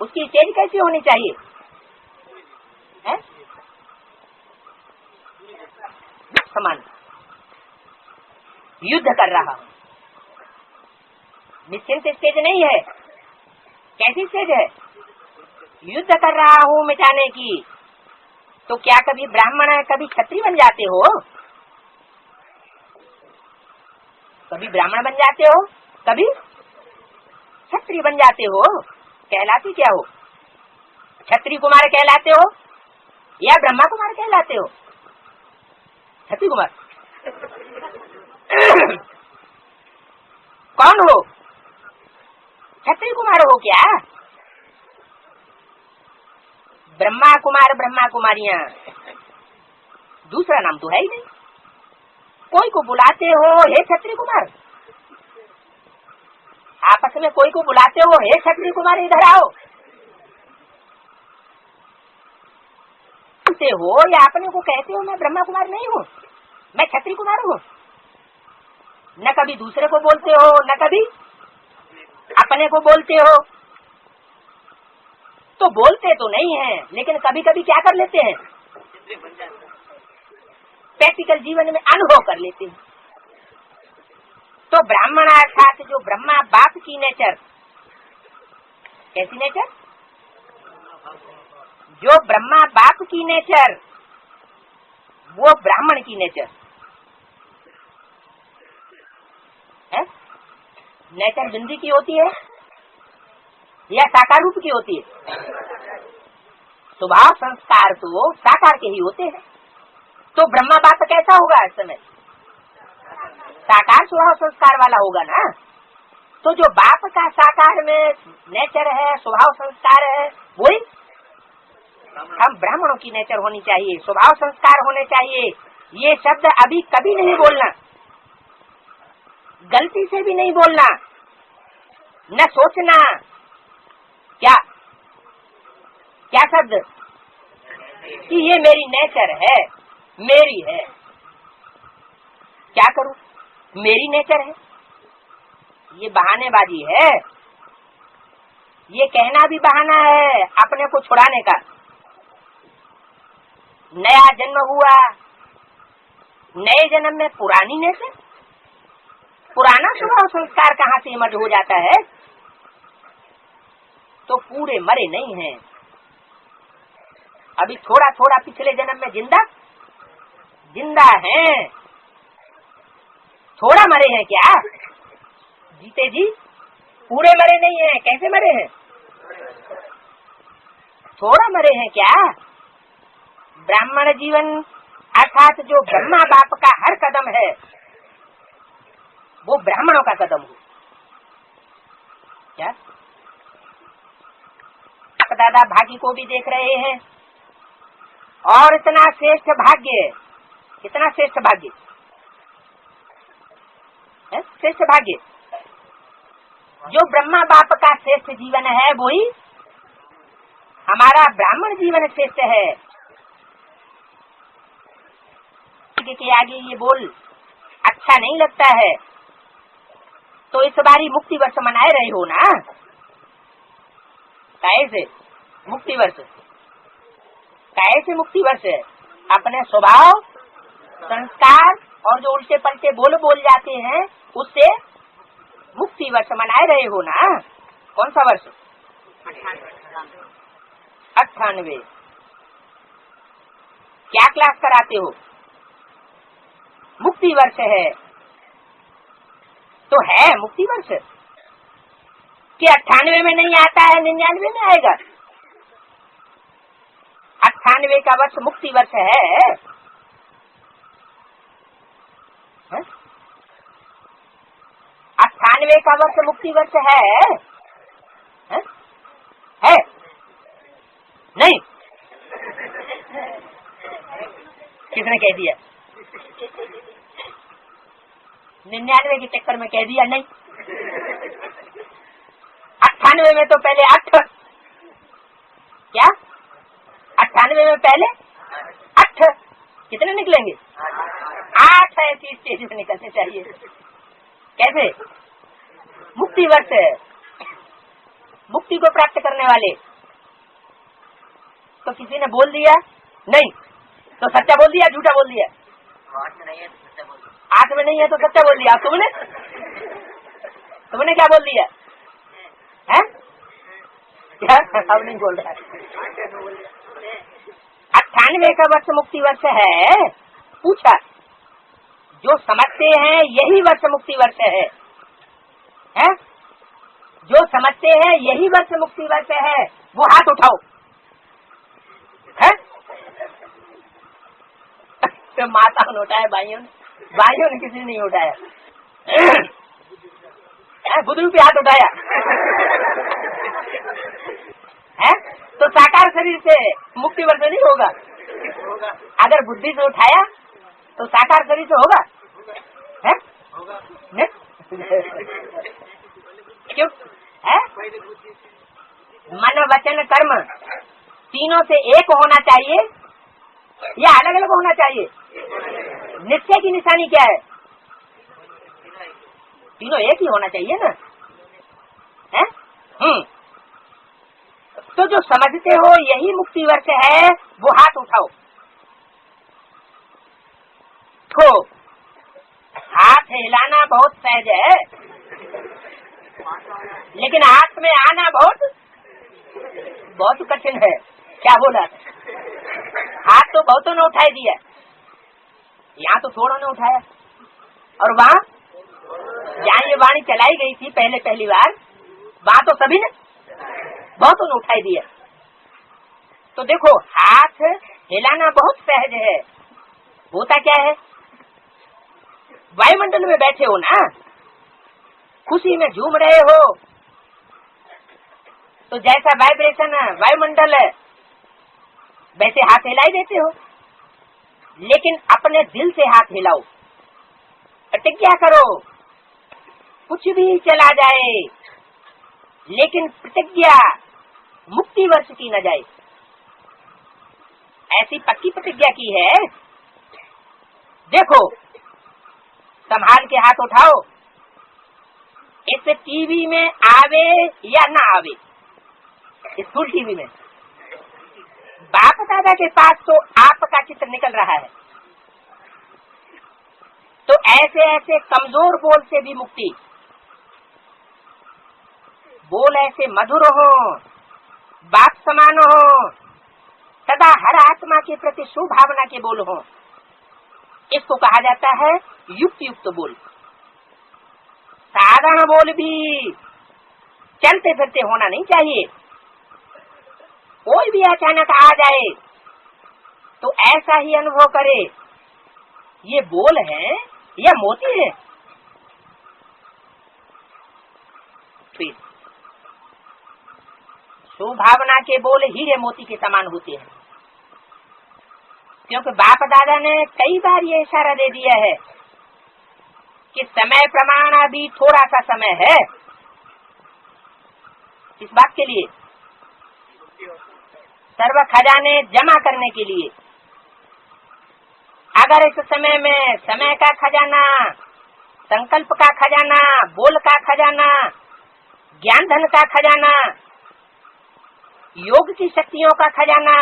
उसकी स्टेज कैसी होनी चाहिए? है समान, युद्ध कर रहा हूँ, निश्चिंत स्टेज नहीं है। कैसी स्टेज है? युद्ध कर रहा हूँ मिटाने की। तो क्या कभी ब्राह्मण है, कभी क्षत्रिय बन जाते हो? कभी ब्राह्मण बन जाते हो, कभी क्षत्रिय बन जाते हो। कहलाती क्या हो? क्षत्रिय कुमार कहलाते हो या ब्रह्मा कुमार कहलाते हो? क्षत्रिय कुमार। कौन हो? क्षत्रिय कुमार हो क्या? ब्रह्मा कुमार, ब्रह्मा कुमारियां, दूसरा नाम तो है ही नहीं। कोई को बुलाते हो हे क्षत्रिय कुमार, आपस में कोई को बुलाते हो हे क्षत्रिय कुमार इधर आओ, बोलते हो या अपने को कहते हो मैं ब्रह्मा कुमार नहीं हूँ, मैं क्षत्रिय कुमार हूँ। न कभी दूसरे को बोलते हो, न कभी अपने को बोलते हो। तो बोलते तो नहीं है, लेकिन कभी कभी क्या कर लेते हैं? प्रैक्टिकल जीवन में अनुभव कर लेते हैं। तो ब्राह्मण अर्थात जो ब्रह्मा बाप की नेचर, कैसी नेचर? जो ब्रह्मा बाप की नेचर, वो ब्राह्मण की नेचर है। नेचर बिंदी की होती है या साकार रूप की होती है? स्वभाव संस्कार तो साकार के ही होते हैं। तो ब्रह्मा बाप कैसा होगा इस समय? साकार स्वभाव संस्कार वाला होगा ना। तो जो बाप का साकार में नेचर है, स्वभाव संस्कार है, वही हम ब्राह्मणों की नेचर होनी चाहिए, स्वभाव संस्कार होने चाहिए। ये शब्द अभी कभी नहीं बोलना, गलती से भी नहीं बोलना, न सोचना। क्या क्या शब्द? कि ये मेरी नेचर है, मेरी है। क्या करूं? मेरी नेचर है, ये बहानेबाजी है। ये कहना भी बहाना है अपने को छुड़ाने का। नया जन्म हुआ, नए जन्म में पुरानी नेचर, पुराना स्वभाव संस्कार कहाँ से इमर्ज हो जाता है? तो पूरे मरे नहीं हैं, अभी थोड़ा थोड़ा पिछले जन्म में जिंदा जिंदा हैं। थोड़ा मरे हैं क्या? जीते जी पूरे मरे नहीं हैं। कैसे मरे हैं? थोड़ा मरे हैं क्या? ब्राह्मण जीवन अर्थात जो ब्रह्मा बाप का हर कदम है वो ब्राह्मणों का कदम हो क्या? आप दादा भाग्य को भी देख रहे हैं और इतना श्रेष्ठ भाग्य, कितना श्रेष्ठ भाग्य है? श्रेष्ठ भाग्य जो ब्रह्मा बाप का श्रेष्ठ जीवन है वही हमारा ब्राह्मण जीवन श्रेष्ठ है। के आगे ये बोल अच्छा नहीं लगता है तो इस बारी मुक्ति वर्ष मनाए रहे हो ना? कैसे मुक्ति वर्ष? कैसे मुक्ति वर्ष? अपने स्वभाव संस्कार और जो उल्टे पलटे बोल जाते हैं उससे मुक्ति वर्ष मनाए रहे हो ना? कौन सा वर्ष? 98। क्या क्लास कराते हो? मुक्ति वर्ष है तो है मुक्ति वर्ष कि 98 में नहीं आता है, 99 में आएगा? 98 का वर्ष मुक्ति वर्ष है? 98 का वर्ष मुक्ति वर्ष है? है नहीं? किसने कह दिया? 99 के चक्कर में कह दिया नहीं। 98 में तो पहले 8 क्या? 98 में पहले 8 कितने निकलेंगे? 8 ऐसी स्टेज में निकलने चाहिए। कैसे? मुक्ति वर्ष है, मुक्ति को प्राप्त करने वाले। तो किसी ने बोल दिया नहीं तो सच्चा बोल दिया, झूठा बोल दिया? 8 में नहीं है तो सच्चा बोल दिया। तुमने क्या बोल दिया है? क्या अब नहीं बोल रहा है? 98 का वर्ष मुक्ति वर्ष है। पूछा जो समझते हैं यही वर्ष मुक्ति वर्ष है? जो समझते हैं यही वर्ष मुक्ति वर्ष है वो हाथ उठाओ। है तो माता ने उठाया, भाइयों ने किसी ने नहीं उठाया। बुद्धू पे हाथ उठाया है तो साकार शरीर से मुक्ति वर्ष नहीं होगा। अगर बुद्धि से उठाया तो साकार शरीर से होगा है? क्यों है? मन वचन कर्म तीनों से एक होना चाहिए या अलग अलग होना चाहिए? निश्चय की निशानी क्या है? तीनों एक ही होना चाहिए ना? है? तो जो समझते हो यही मुक्ति वर्ष है वो हाथ उठाओ। तो हाथ हिलाना बहुत सहज है लेकिन हाथ में आना बहुत कठिन है। क्या बोला? हाथ तो बहुतों ने उठाई दिया, यहाँ तो थोड़ों ने उठाया। और वहाँ जहाँ ये वाणी चलाई गई थी पहली बार वहाँ तो सभी ने बहुतों ने उठाई दिया। तो देखो हाथ हिलाना बहुत सहज है। होता क्या है? वायुमंडल में बैठे हो ना, खुशी में झूम रहे हो तो जैसा वाइब्रेशन वायुमंडल है वैसे हाथ हिलाई देते हो। लेकिन अपने दिल से हाथ हिलाओ, प्रतिज्ञा करो कुछ भी चला जाए लेकिन प्रतिज्ञा मुक्ति वर्ष की न जाए। ऐसी पक्की प्रतिज्ञा की है। देखो संभाल के हाथ उठाओ। इस टीवी में आवे या ना आवे, स्कूल टीवी में बाप दादा के पास तो आपका चित्र निकल रहा है। तो ऐसे ऐसे कमजोर बोल से भी मुक्ति, बोल ऐसे मधुर हो, बाप समान हो, सदा हर आत्मा के प्रति सुभावना के बोल हो, इसको कहा जाता है युक्त युक्त बोल। साधारण बोल भी चलते फिरते होना नहीं चाहिए। कोई भी अचानक आ जाए तो ऐसा ही अनुभव करे ये बोल है या मोती है। फिर सुभावना के बोल हीरे मोती के समान होते हैं, क्योंकि बाप दादा ने कई बार ये इशारा दे दिया है कि समय प्रमाण अभी थोड़ा सा समय है। इस बात के लिए सर्व खजाने जमा करने के लिए, अगर इस समय में समय का खजाना, संकल्प का खजाना, बोल का खजाना, ज्ञान धन का खजाना, योग की शक्तियों का खजाना,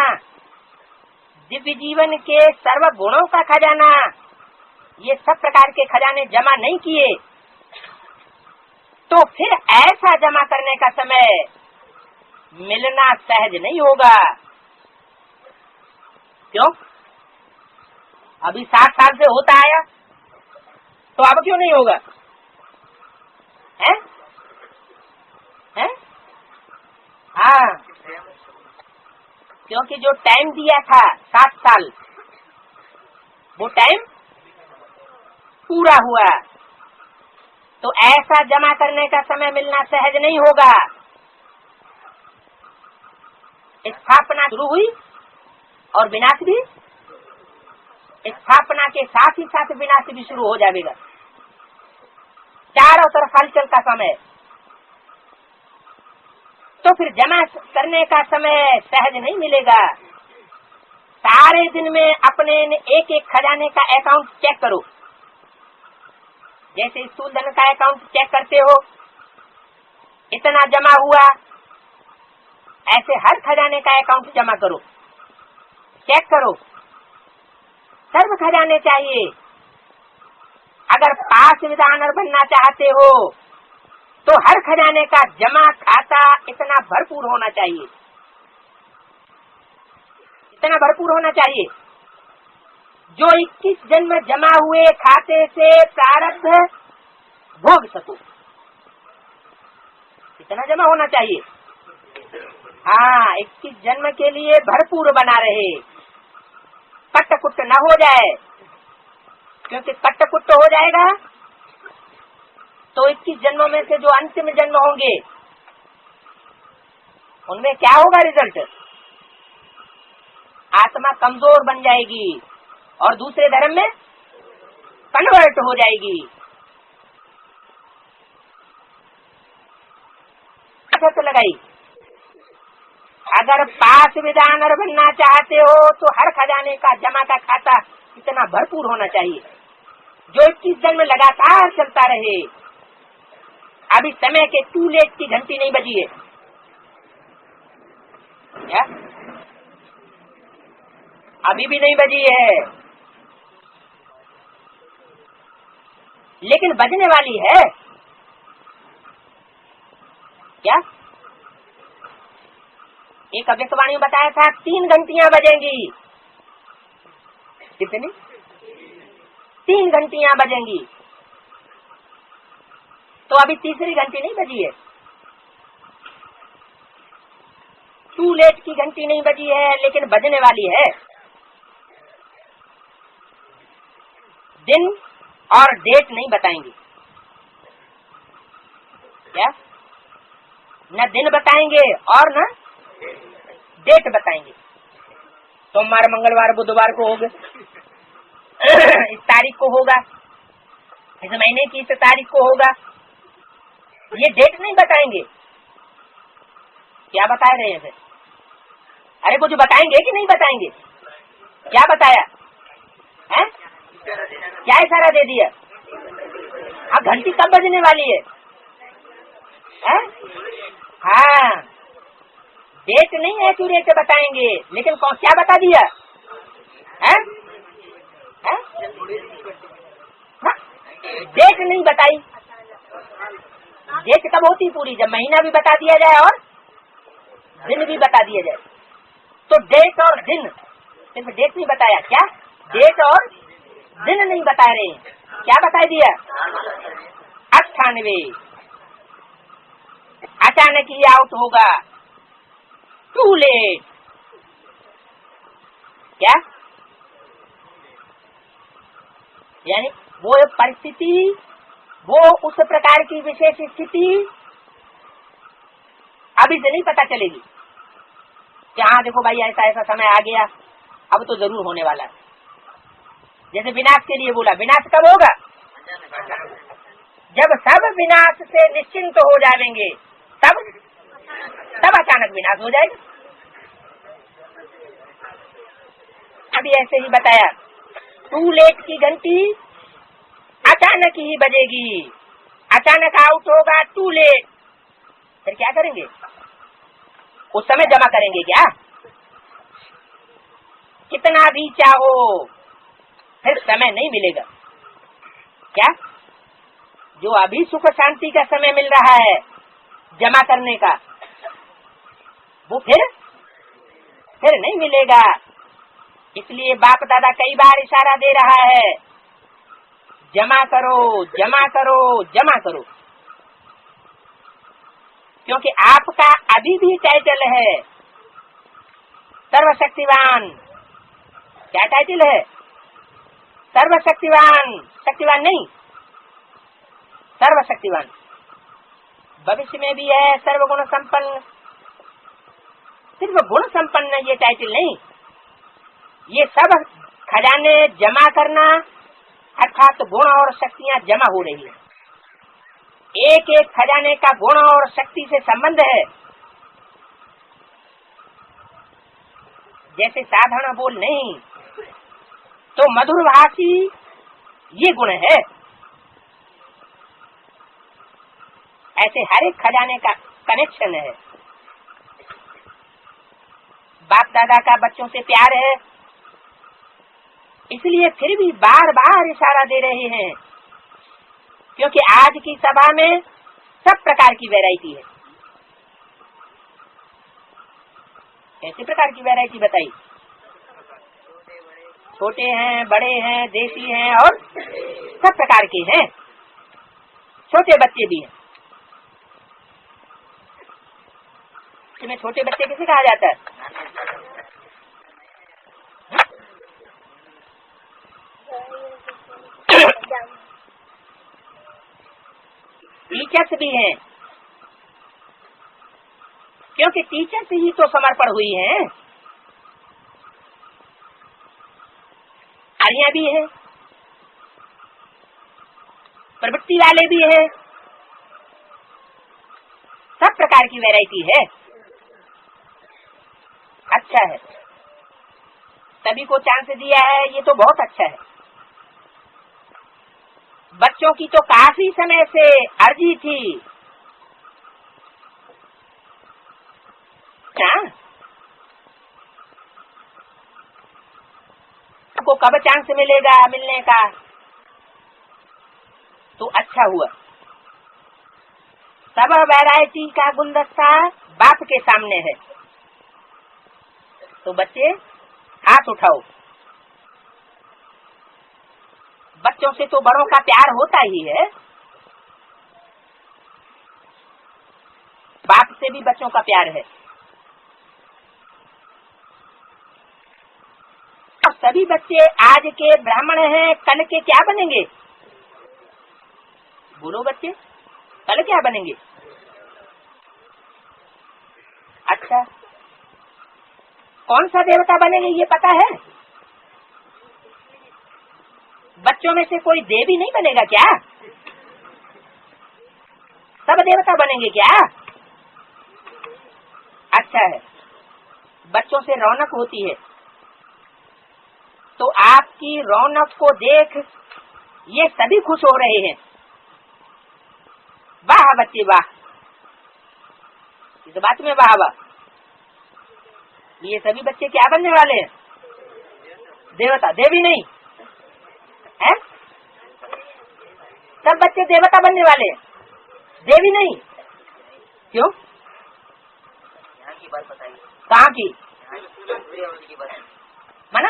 दिव्य जीवन के सर्व गुणों का खजाना, ये सब प्रकार के खजाने जमा नहीं किए तो फिर ऐसा जमा करने का समय मिलना सहज नहीं होगा। क्यों? अभी 60 साल से होता आया तो अब क्यों नहीं होगा? हैं? हैं? हाँ, क्योंकि जो टाइम दिया था 7 साल, वो टाइम पूरा हुआ, तो ऐसा जमा करने का समय मिलना सहज नहीं होगा। स्थापना शुरू हुई और विनाश भी, स्थापना के साथ ही साथ विनाश भी शुरू हो जाएगा। चारों तरफ हलचल का समय, तो फिर जमा करने का समय सहज नहीं मिलेगा। सारे दिन में अपने एक एक खजाने का अकाउंट चेक करो, जैसे स्थूल धन का अकाउंट चेक करते हो, इतना जमा हुआ, ऐसे हर खजाने का अकाउंट जमा करो, चेक करो। सर्व खजाने चाहिए। अगर पास विधानर बनना चाहते हो तो हर खजाने का जमा खाता इतना भरपूर होना चाहिए, इतना भरपूर होना चाहिए जो 21 जन्म जमा हुए खाते से प्रारब्ध भोग सको, इतना जमा होना चाहिए। हाँ, 21 जन्म के लिए भरपूर बना रहे, कट्ट-कुट्ट न हो जाए, क्योंकि कट्ट-कुट्ट हो जाएगा तो 21 जन्मों में से जो अंतिम जन्म होंगे उनमें क्या होगा रिजल्ट? आत्मा कमजोर बन जाएगी और दूसरे धर्म में कन्वर्ट हो जाएगी। शर्त लगाई, अगर पास विधानर बनना चाहते हो तो हर खजाने का जमा का खाता इतना भरपूर होना चाहिए जो 21 जन्म लगातार चलता रहे। अभी समय के टू लेट की घंटी नहीं बजी है क्या? अभी भी नहीं बजी है, लेकिन बजने वाली है क्या? एक अव्यक्तवाणी में बताया था 3 घंटियां बजेंगी। कितनी? 3 घंटियां बजेंगी। तो अभी तीसरी घंटी नहीं बजी है, टू लेट की घंटी नहीं बजी है, लेकिन बजने वाली है। दिन और डेट नहीं बताएंगे क्या? न दिन बताएंगे और न डेट बताएंगे। सोमवार, मंगलवार, बुधवार को होगा, इस तारीख को होगा, इस महीने की इस तारीख को होगा, ये डेट नहीं बताएंगे। क्या बता रहे हैं फिर? अरे कुछ बताएंगे कि नहीं बताएंगे? क्या बताया है? क्या इशारा दे दिया? अब घंटी कब बजने वाली है? हाँ, डेट नहीं एक्यूरेट बताएंगे, लेकिन क्या बता दिया है? डेट नहीं बताई। डेट कब होती पूरी? जब महीना भी बता दिया जाए और दिन भी बता दिया जाए। तो डेट और दिन, सिर्फ डेट नहीं बताया, क्या डेट और दिन नहीं बता रहे, क्या बता दिया? 98 अचानक ही आउट होगा, टू लेट। क्या? यानी वो परिस्थिति, वो उस प्रकार की विशेष स्थिति अभी से नहीं पता चलेगी कि हाँ देखो भाई ऐसा ऐसा समय आ गया, अब तो जरूर होने वाला है। जैसे विनाश के लिए बोला, विनाश कब होगा? जब सब विनाश से निश्चिंत हो जाएंगे, तब अचानक विनाश हो जाएगा। अभी ऐसे ही बताया, टू लेट की घंटी अचानक ही बजेगी, अचानक आउट होगा टू लेट, फिर क्या करेंगे? उस समय जमा करेंगे क्या? कितना भी चाहो फिर समय नहीं मिलेगा। क्या? जो अभी सुख शांति का समय मिल रहा है जमा करने का, वो फिर नहीं मिलेगा। इसलिए बाप दादा कई बार इशारा दे रहा है, जमा करो जमा करो जमा करो, क्योंकि आपका अभी भी टाइटल है सर्वशक्तिवान। क्या टाइटल है? सर्वशक्तिवान। शक्तिवान नहीं, सर्वशक्तिवान। भविष्य में भी है सर्वगुण संपन्न। सिर्फ गुण संपन्न ये टाइटल नहीं, ये सब खजाने जमा करना, अर्थात गुण और शक्तियां जमा हो रही है। एक एक खजाने का गुण और शक्ति से संबंध है। जैसे साधारण बोल नहीं तो मधुर भाषी ये गुण है, ऐसे हर एक खजाने का कनेक्शन है। बाप दादा का बच्चों से प्यार है, इसलिए फिर भी बार बार इशारा दे रहे हैं, क्योंकि आज की सभा में सब प्रकार की वैरायटी है। कैसे प्रकार की वैरायटी बताई? छोटे हैं, बड़े हैं, देसी हैं और सब प्रकार के हैं। छोटे बच्चे भी हैं। तुम्हें छोटे बच्चे किसे कहा जाता है? टीचर्स भी हैं, क्योंकि टीचर्स ही तो समर्पण हुई हैं। आर्या भी है, प्रवृत्ति वाले भी हैं, सब प्रकार की वैरायटी है। अच्छा है, सभी को चांस दिया है, ये तो बहुत अच्छा है। बच्चों की तो काफी समय से अर्जी थी को कब चांस मिलेगा मिलने का, तो अच्छा हुआ। सब वैरायटी का गुलदस्ता बाप के सामने है, तो बच्चे हाथ उठाओ। बच्चों से तो बड़ों का प्यार होता ही है, बाप से भी बच्चों का प्यार है। और सभी बच्चे आज के ब्राह्मण हैं, कल के क्या बनेंगे? बोलो बच्चे, कल क्या बनेंगे? अच्छा, कौन सा देवता बनेंगे ये पता है? बच्चों में से कोई देवी नहीं बनेगा क्या? सब देवता बनेंगे क्या? अच्छा है, बच्चों से रौनक होती है, तो आपकी रौनक को देख ये सभी खुश हो रहे हैं। वाह बच्चे वाह, इस बात में वाह वाह। ये सभी बच्चे क्या बनने वाले हैं? देवता। देवी नहीं है, सब बच्चे देवता बनने वाले हैं, देवी नहीं। क्यों? यहाँ की बात बताइए। कहाँ की? माना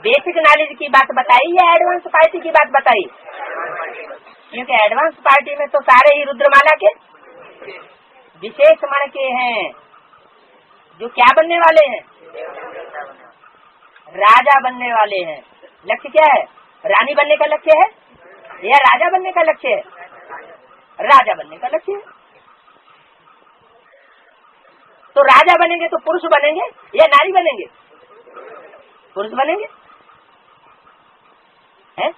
बेसिक नॉलेज की बात बताई या एडवांस पार्टी की बात बताई? क्योंकि एडवांस पार्टी में तो सारे ही रुद्रमाला के विशेष मण के हैं, जो क्या बनने वाले हैं? राजा बनने वाले हैं। लक्ष्य क्या है? रानी बनने का लक्ष्य है या राजा बनने का लक्ष्य है? राजा बनने का लक्ष्य है। तो राजा बनेंगे तो पुरुष बनेंगे या नारी बनेंगे? पुरुष बनेंगे। है?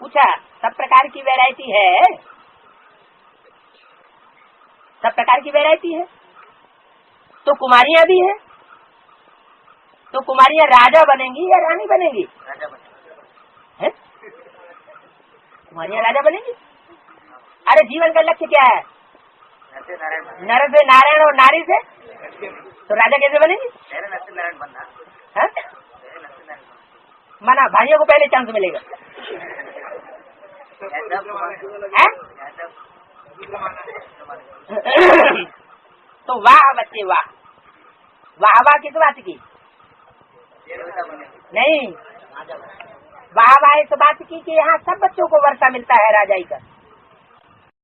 पूछा, सब प्रकार की वैरायटी है? सब प्रकार की वैरायटी है। तो कुमारियां भी है, तो कुमारियां राजा बनेंगी या रानी बनेंगी? राजा बनेंगी। है? कुमारियां राजा बनेंगी। अरे जीवन का लक्ष्य क्या है? नर से नारायण और नारी से तो राजा कैसे बनेंगी? नारायण बनना। माना भाइयों को पहले चांस मिलेगा। तो वाह बच्चे वाह, वाह वाह किस बात की? नहीं, वाह वाह इस बात की कि यहाँ सब बच्चों को वर्षा मिलता है राजाई का।